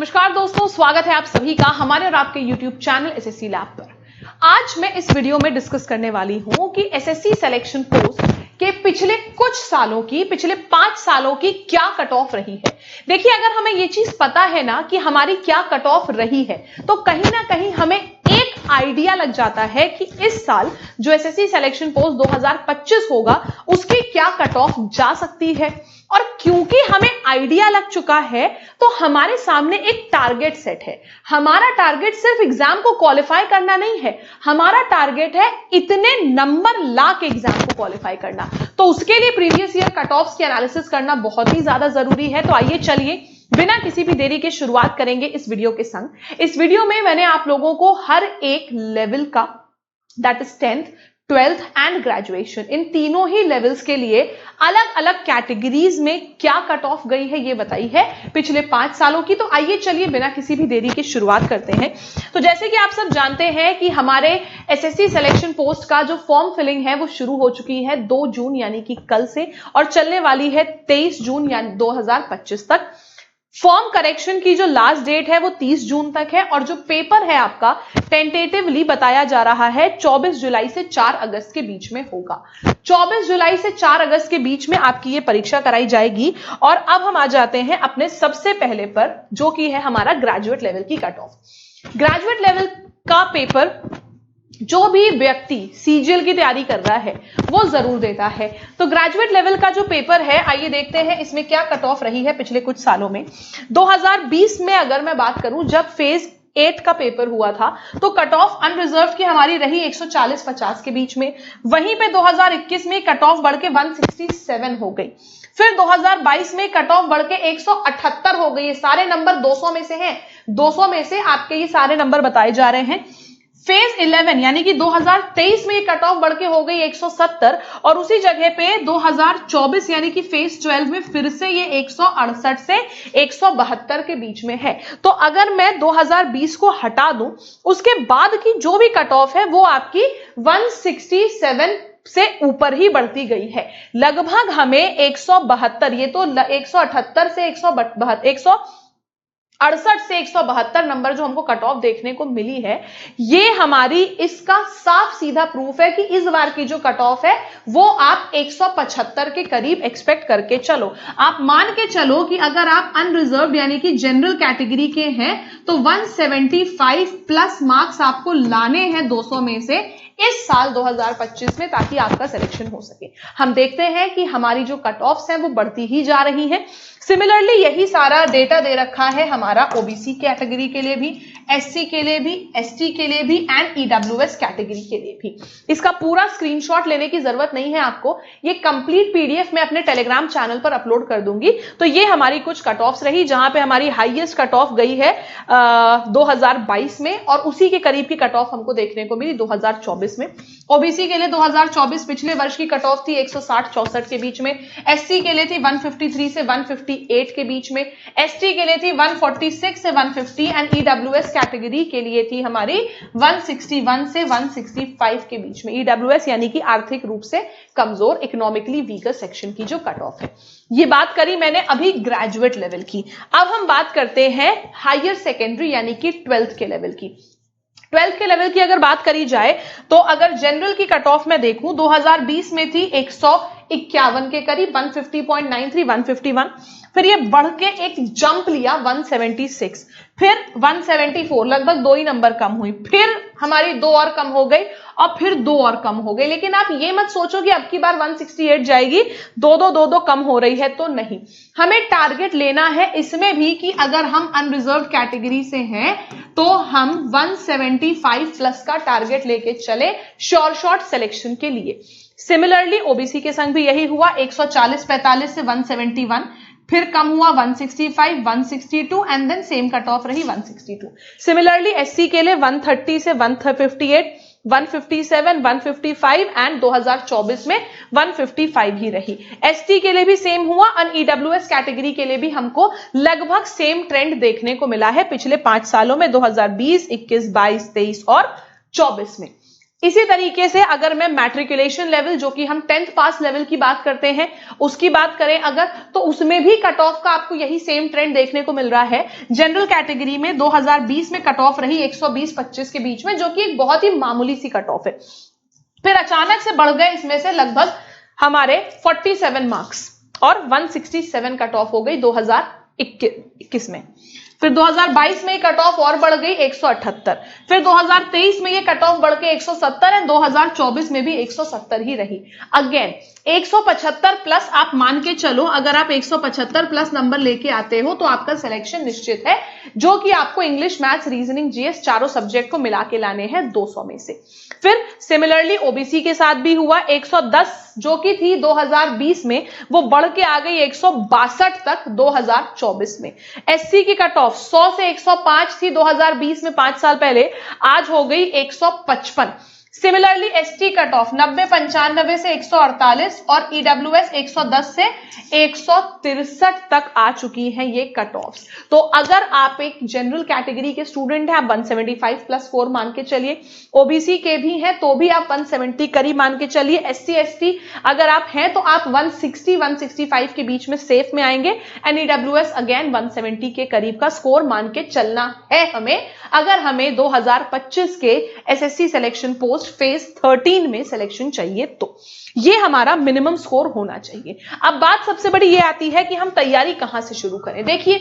नमस्कार दोस्तों, स्वागत है आप सभी का हमारे और आपके YouTube चैनल एसएससी लैब पर। आज मैं इस वीडियो में डिस्कस करने वाली हूं कि एसएससी सिलेक्शन पोस्ट के पिछले कुछ सालों की, पिछले 5 सालों की क्या कट ऑफ रही है। देखिए, अगर हमें ये चीज पता है ना कि हमारी क्या कट ऑफ रही है, तो कहीं ना कहीं हमें एक आइडिया लग जाता है कि इस साल जो एसएससी सिलेक्शन पोस्ट 2025 होगा उसकी क्या कट ऑफ जा सकती है। और क्योंकि हमें आइडिया लग चुका है तो हमारे सामने एक टारगेट सेट है। हमारा टारगेट सिर्फ एग्जाम को क्वालिफाई करना नहीं है, हमारा टारगेट है इतने नंबर ला के एग्जाम को क्वालिफाई करना। तो उसके लिए प्रीवियस ईयर कट ऑफ्स की एनालिसिस करना बहुत ही ज्यादा जरूरी है। तो आइए चलिए बिना किसी भी देरी के शुरुआत करेंगे इस वीडियो के संग। इस वीडियो में मैंने आप लोगों को हर एक लेवल का, that is 10th, 12th and graduation, इन तीनों ही लेवल्स के लिए अलग अलग कैटेगरीज में क्या कट ऑफ गई है ये बताई है पिछले 5 सालों की। तो आइए चलिए बिना किसी भी देरी की शुरुआत करते हैं। तो जैसे कि आप सब जानते हैं कि हमारे एसएससी सिलेक्शन पोस्ट का जो फॉर्म फिलिंग है वो शुरू हो चुकी है 2 जून यानी कि कल से, और चलने वाली है 23 जून यानी 2025 तक। फॉर्म करेक्शन की जो लास्ट डेट है वो 30 जून तक है, और जो पेपर है आपका टेंटेटिवली बताया जा रहा है 24 जुलाई से 4 अगस्त के बीच में होगा। 24 जुलाई से 4 अगस्त के बीच में आपकी ये परीक्षा कराई जाएगी। और अब हम आ जाते हैं अपने सबसे पहले पर, जो कि है हमारा ग्रेजुएट लेवल की कट ऑफ। ग्रेजुएट लेवल का पेपर जो भी व्यक्ति सीजीएल की तैयारी कर रहा है वो जरूर देता है। तो ग्रेजुएट लेवल का जो पेपर है, आइए देखते हैं इसमें क्या कट ऑफ रही है पिछले कुछ सालों में। 2020 में अगर मैं बात करूं, जब फेज 8 का पेपर हुआ था, तो कट ऑफ अनरिजर्व की हमारी रही 140-50 के बीच में। वहीं पे 2021 में कट ऑफ बढ़ के 167 हो गई। फिर 2022 में कट ऑफ बढ़ के 178 हो गई। ये सारे नंबर 200 में से हैं, 200 में से आपके ये सारे नंबर बताए जा रहे हैं। फेज 11 यानी कि 2023 में कट ऑफ बढ़ के हो गई 170, और उसी जगह पे 2024 यानी कि फेज 12 में फिर से ये 168 से 172 के बीच में है। तो अगर मैं 2020 को हटा दूं, उसके बाद की जो भी कट ऑफ है वो आपकी 167 से ऊपर ही बढ़ती गई है। लगभग हमें 172, ये तो 178 से 168 से 172 नंबर जो हमको कट ऑफ देखने को मिली है, ये हमारी इसका साफ सीधा प्रूफ है कि इस बार की जो कट ऑफ है वो आप 175 के करीब एक्सपेक्ट करके चलो। आप मान के चलो कि अगर आप अनरिजर्व यानी कि जनरल कैटेगरी के हैं तो 175 प्लस मार्क्स आपको लाने हैं 200 में से इस साल 2025 में, ताकि आपका सिलेक्शन हो सके। हम देखते हैं कि हमारी जो कट ऑफ्स हैं वो बढ़ती ही जा रही हैं। सिमिलरली यही सारा डेटा दे रखा है हमारा ओबीसी कैटेगरी के लिए भी, एससी के लिए भी, एसटी के लिए भी एंड ईडब्ल्यूएस कैटेगरी के लिए भी। इसका पूरा स्क्रीनशॉट लेने की जरूरत नहीं है आपको, ये कंप्लीट पीडीएफ मैं अपने टेलीग्राम चैनल पर अपलोड कर दूंगी। तो ये हमारी कुछ कट ऑफ्स रही, जहां पे हमारी हाईएस्ट कट ऑफ गई है 2022 में, और उसी के करीब की कट ऑफ हमको देखने को मिली 2024 में। ओबीसी के लिए 2024 पिछले वर्ष की कट ऑफ थी 160-64 के बीच में, एससी के लिए थी 153 से 158 के बीच में, एसटी के लिए थी 146 से 150 एंड ईडब्ल्यूएस कैटेगरी के लिए थी हमारी 161 से 165 के बीच में। ईडब्ल्यूएस यानी कि आर्थिक रूप से कमजोर, इकोनॉमिकली वीकर सेक्शन की जो कट ऑफ है। ये बात करी मैंने अभी ग्रेजुएट लेवल की। अब हम बात करते हैं हायर सेकेंडरी यानी कि 12th के लेवल की। 12th के लेवल की अगर बात करी जाए तो अगर जनरल की कट ऑफ मैं देखूं, 2020 में थी 151 के करीब, 150.93, 151। फिर ये बढ़ के एक जंप लिया 176, फिर 174, लगभग 2 ही नंबर कम हुई, फिर हमारी 2 और कम हो गई, और फिर 2 और कम हो गई। लेकिन आप ये मत सोचो कि अब की बार 168 जाएगी, 2-2 कम हो रही है, तो नहीं। हमें टारगेट लेना है इसमें भी कि अगर हम अनरिजर्व कैटेगरी से हैं तो हम 175 प्लस का टारगेट लेके चले श्योर शॉट सिलेक्शन के लिए। सिमिलरली ओबीसी के संग भी यही हुआ, 140-45 से 171, फिर कम हुआ 165, 162 and then same cut off रही 162। सिमिलरली एससी के लिए 130 से 158, 157, 155 एंड 2024 में 155 ही रही। एसटी के लिए भी सेम हुआ, और ईडब्ल्यूएस कैटेगरी के लिए भी हमको लगभग सेम ट्रेंड देखने को मिला है पिछले 5 सालों में, 2020, 21, 22, 23 और 24 में। इसी तरीके से अगर मैं मैट्रिकुलेशन लेवल, जो कि हम 10th पास लेवल की बात करते हैं, उसकी बात करें अगर, तो उसमें भी कट ऑफ का आपको यही सेम ट्रेंड देखने को मिल रहा है। जनरल कैटेगरी में 2020 में कट ऑफ रही 120-25 के बीच में, जो कि एक बहुत ही मामूली सी कट ऑफ है। फिर अचानक से बढ़ गए इसमें से लगभग हमारे 47 मार्क्स और 167 कट ऑफ हो गई 2021 में। फिर 2022 में कट ऑफ और बढ़ गई 178, फिर 2023 में ये कट ऑफ बढ़ के 170 है, 2024 में भी 170 ही रही। अगेन 175 प्लस आप मान के चलो, अगर आप 175 प्लस नंबर लेके आते हो तो आपका सिलेक्शन निश्चित है, जो कि आपको इंग्लिश, मैथ्स, रीजनिंग, जीएस चारों सब्जेक्ट को मिला के लाने हैं 200 में से। फिर सिमिलरली ओबीसी के साथ भी हुआ, 110 जो कि थी 2020 में, वो बढ़ के आ गई 162 तक 2024 में। एससी की कट ऑफ 100 से 105 थी 2020 में, 5 साल पहले, आज हो गई 155। सिमिलरली एसटी कट ऑफ 90-95 से 148 और ईडब्ल्यूएस 110 से 163 तक आ चुकी हैं ये कट ऑफ। तो अगर आप एक जनरल कैटेगरी के स्टूडेंट हैं, आप 175 प्लस 4 मान के चलिए, ओबीसी के भी हैं तो भी आप 170 करीब मान के चलिए, एससी एसटी अगर आप हैं तो आप 160-165 के बीच में सेफ में आएंगे, एंड ईडब्ल्यूएस अगेन 170 के करीब का स्कोर मान के चलना है हमें, अगर हमें 2025 के एसएससी सिलेक्शन पोस्ट फेज 13 में सिलेक्शन चाहिए तो ये हमारा मिनिमम स्कोर होना चाहिए। अब बात सबसे बड़ी ये आती है कि हम तैयारी कहां से शुरू करें। देखिए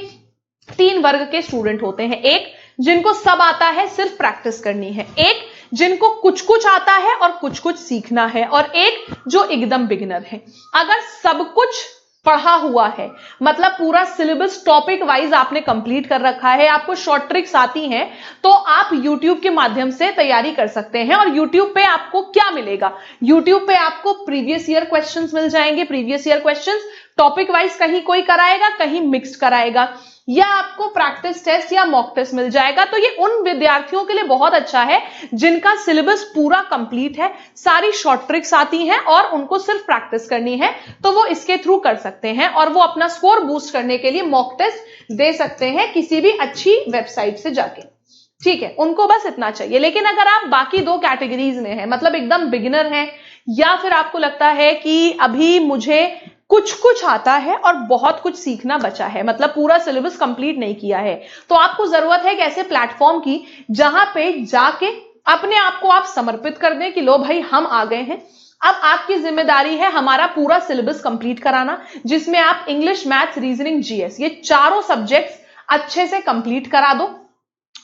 3 वर्ग के स्टूडेंट होते हैं, एक जिनको सब आता है, सिर्फ प्रैक्टिस करनी है, एक जिनको कुछ कुछ आता है और कुछ कुछ सीखना है, और एक जो एकदम बिगिनर है। अगर सब कुछ पढ़ा हुआ है, मतलब पूरा सिलेबस टॉपिक वाइज आपने कंप्लीट कर रखा है, आपको शॉर्ट ट्रिक्स आती हैं, तो आप YouTube के माध्यम से तैयारी कर सकते हैं। और YouTube पे आपको क्या मिलेगा, YouTube पे आपको प्रीवियस ईयर क्वेश्चंस मिल जाएंगे। Previous year questions topic wise कहीं कोई कराएगा, कहीं मिक्स्ड कराएगा, या आपको प्रैक्टिस टेस्ट या मॉक टेस्ट मिल जाएगा। तो ये उन विद्यार्थियों के लिए बहुत अच्छा है जिनका सिलेबस पूरा कंप्लीट है, सारी शॉर्ट ट्रिक्स आती हैं और उनको सिर्फ प्रैक्टिस करनी है, तो वो इसके थ्रू कर सकते हैं और वो अपना स्कोर बूस्ट करने के लिए मॉक टेस्ट दे सकते हैं किसी भी अच्छी वेबसाइट से जाके। ठीक है, उनको बस इतना चाहिए। लेकिन अगर आप बाकी 2 कैटेगरीज में हैं, मतलब एकदम बिगिनर हैं, या फिर आपको लगता है कि अभी मुझे कुछ कुछ आता है और बहुत कुछ सीखना बचा है, मतलब पूरा सिलेबस कंप्लीट नहीं किया है, तो आपको जरूरत है एक ऐसे प्लेटफॉर्म की जहां पे जाके अपने आप को आप समर्पित कर दें कि लो भाई हम आ गए हैं, अब आपकी जिम्मेदारी है हमारा पूरा सिलेबस कंप्लीट कराना, जिसमें आप इंग्लिश, मैथ्स, रीजनिंग, जीएस ये चारों सब्जेक्ट्स अच्छे से कंप्लीट करा दो।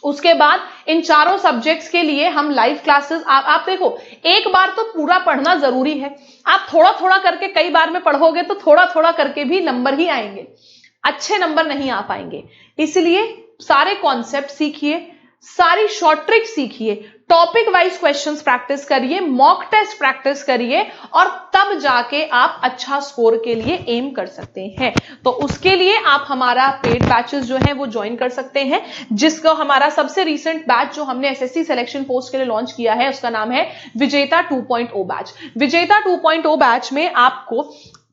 उसके बाद इन चारों सब्जेक्ट्स के लिए हम लाइव क्लासेस, आप देखो एक बार तो पूरा पढ़ना जरूरी है, आप थोड़ा थोड़ा करके कई बार में पढ़ोगे तो थोड़ा थोड़ा करके भी नंबर ही आएंगे, अच्छे नंबर नहीं आ पाएंगे। इसलिए सारे कॉन्सेप्ट सीखिए, सारी शॉर्ट ट्रिक सीखिए, टॉपिक वाइज क्वेश्चंस प्रैक्टिस करिए, मॉक टेस्ट प्रैक्टिस करिए, और तब जाके आप अच्छा स्कोर के लिए एम कर सकते हैं। तो उसके लिए आप हमारा पेड बैचेस जो हैं वो ज्वाइन कर सकते हैं, जिसको हमारा सबसे रीसेंट बैच जो हमने एसएससी सिलेक्शन पोस्ट के लिए लॉन्च किया है उसका नाम है विजेता 2.0 बैच। विजेता 2.0 बैच में आपको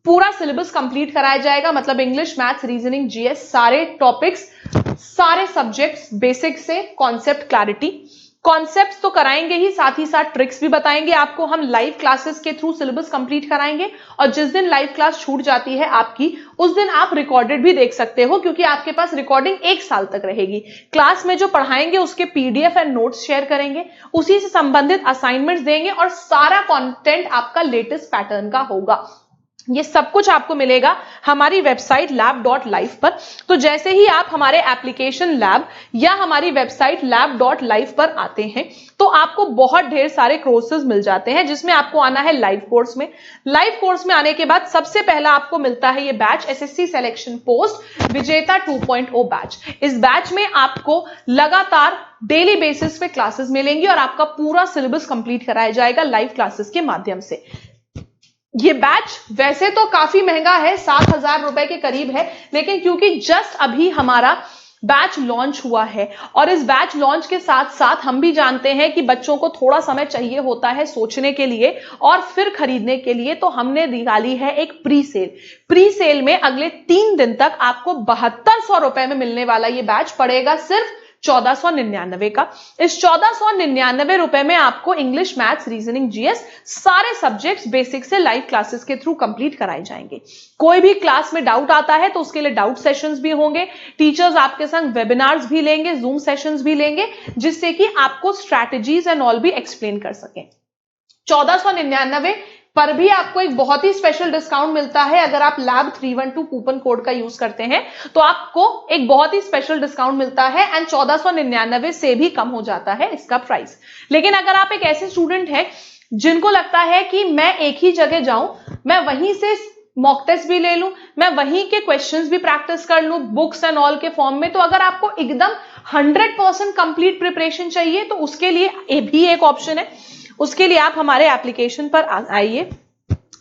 पूरा सिलेबस कंप्लीट कराया जाएगा, मतलब इंग्लिश, मैथ्स, रीजनिंग, जीएस सारे टॉपिक्स, सारे सब्जेक्ट्स, बेसिक से कॉन्सेप्ट क्लैरिटी। कॉन्सेप्ट्स तो कराएंगे ही, साथ ही साथ ट्रिक्स भी बताएंगे आपको। हम लाइव क्लासेस के थ्रू सिलेबस कंप्लीट कराएंगे, और जिस दिन लाइव क्लास छूट जाती है आपकी, उस दिन आप रिकॉर्डेड भी देख सकते हो, क्योंकि आपके पास रिकॉर्डिंग 1 साल तक रहेगी। क्लास में जो पढ़ाएंगे उसके पीडीएफ एंड नोट्स शेयर करेंगे, उसी से संबंधित असाइनमेंट्स देंगे, और सारा कंटेंट आपका लेटेस्ट पैटर्न का होगा। ये सब कुछ आपको मिलेगा हमारी वेबसाइट lab.life पर। तो जैसे ही आप हमारे एप्लीकेशन लैब या हमारी वेबसाइट lab.life पर आते हैं तो आपको बहुत ढेर सारे कोर्सेज मिल जाते हैं, जिसमें आपको आना है लाइव कोर्स में। लाइव कोर्स में आने के बाद सबसे पहला आपको मिलता है ये बैच, एसएससी सिलेक्शन पोस्ट विजेता 2.0 बैच। इस बैच में आपको लगातार डेली बेसिस पे क्लासेस मिलेंगी और आपका पूरा सिलेबस कंप्लीट कराया जाएगा लाइव क्लासेस के माध्यम से। ये बैच वैसे तो काफी महंगा है, 7,000 रुपए के करीब है, लेकिन क्योंकि जस्ट अभी हमारा बैच लॉन्च हुआ है, और इस बैच लॉन्च के साथ साथ हम भी जानते हैं कि बच्चों को थोड़ा समय चाहिए होता है सोचने के लिए और फिर खरीदने के लिए, तो हमने निकाली है एक प्री सेल। प्री सेल में अगले 3 दिन तक आपको 7200 रुपए में मिलने वाला ये बैच पड़ेगा सिर्फ 1499 का। इस 1499 रुपए में आपको इंग्लिश, मैथ्स, रीजनिंग, जीएस सारे सब्जेक्ट्स बेसिक से लाइव क्लासेस के थ्रू कंप्लीट कराए जाएंगे। कोई भी क्लास में डाउट आता है तो उसके लिए डाउट सेशंस भी होंगे, टीचर्स आपके संग वेबिनार्स भी लेंगे, जूम सेशंस भी लेंगे, जिससे कि आपको स्ट्रैटेजीज एंड ऑल भी एक्सप्लेन कर सकें। 1499 पर भी आपको एक बहुत ही स्पेशल डिस्काउंट मिलता है। अगर आप लैब 312 कूपन कोड का यूज करते हैं तो आपको एक बहुत ही स्पेशल डिस्काउंट मिलता है एंड 1499 से भी कम हो जाता है इसका प्राइस। लेकिन अगर आप एक ऐसे स्टूडेंट हैं जिनको लगता है कि मैं एक ही जगह जाऊं, मैं वहीं से मॉक टेस्ट भी ले लूं, मैं वहीं के क्वेश्चंस भी प्रैक्टिस कर लूं बुक्स एंड ऑल के फॉर्म में, तो अगर आपको एकदम 100% कंप्लीट प्रिपरेशन चाहिए तो उसके लिए भी एक ऑप्शन है। उसके लिए आप हमारे एप्लीकेशन पर आइए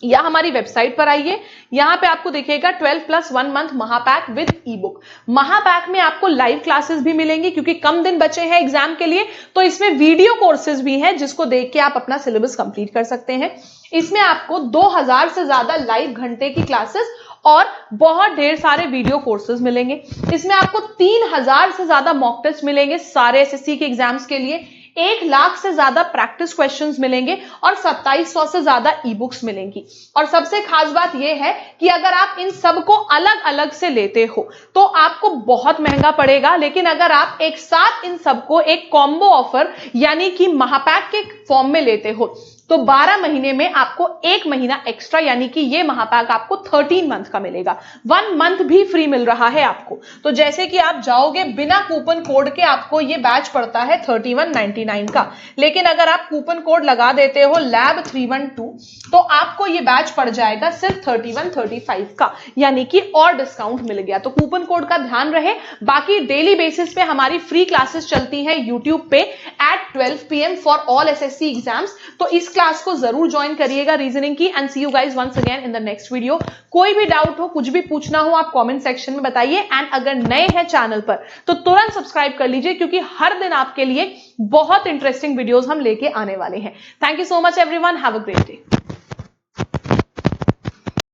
या हमारी वेबसाइट पर आइए। यहां पे आपको दिखेगा 12+1 मंथ महापैक विद ई बुक। महापैक में आपको लाइव क्लासेस भी मिलेंगी, क्योंकि कम दिन बचे हैं एग्जाम के लिए, तो इसमें वीडियो कोर्सेज भी हैं जिसको देख के आप अपना सिलेबस कंप्लीट कर सकते हैं। इसमें आपको 2000 से ज्यादा लाइव घंटे की क्लासेस और बहुत ढेर सारे वीडियो कोर्सेज मिलेंगे। इसमें आपको 3000 से ज्यादा मॉक टेस्ट मिलेंगे सारे एसएससी के एग्जाम्स के लिए, 1 लाख से ज्यादा प्रैक्टिस क्वेश्चंस मिलेंगे और 2700 से ज्यादा ई बुक्स मिलेंगी। और सबसे खास बात यह है कि अगर आप इन सबको अलग अलग से लेते हो तो आपको बहुत महंगा पड़ेगा, लेकिन अगर आप एक साथ इन सबको एक कॉम्बो ऑफर यानी कि महापैक के फॉर्म में लेते हो तो 12 महीने में आपको 1 महीना एक्स्ट्रा, यानी कि ये महापैक आपको 13 मंथ का मिलेगा। 1 मंथ भी फ्री मिल रहा है आपको। तो जैसे कि आप जाओगे बिना कूपन कोड के, आपको ये बैच पड़ता है 3199 का, लेकिन अगर आप कूपन कोड लगा देते हो लैब 312 तो आपको ये बैच पड़ जाएगा सिर्फ 3135 का, यानी कि और डिस्काउंट मिल गया। तो कूपन कोड का ध्यान रहे। बाकी डेली बेसिस पे हमारी फ्री क्लासेस चलती हैं यूट्यूब पे at 12 PM for all SSC exams. तो इस क्लास को जरूर ज्वाइन करिएगा रीजनिंग की। And see you guys once again in the next video. कोई भी डाउट हो, कुछ भी पूछना हो, आप कमेंट सेक्शन में बताइए। एंड अगर नए हैं चैनल पर तो तुरंत सब्सक्राइब कर लीजिए, क्योंकि हर दिन आपके लिए बहुत इंटरेस्टिंग वीडियोस हम लेके आने वाले हैं। Thank you so much everyone, have a great day.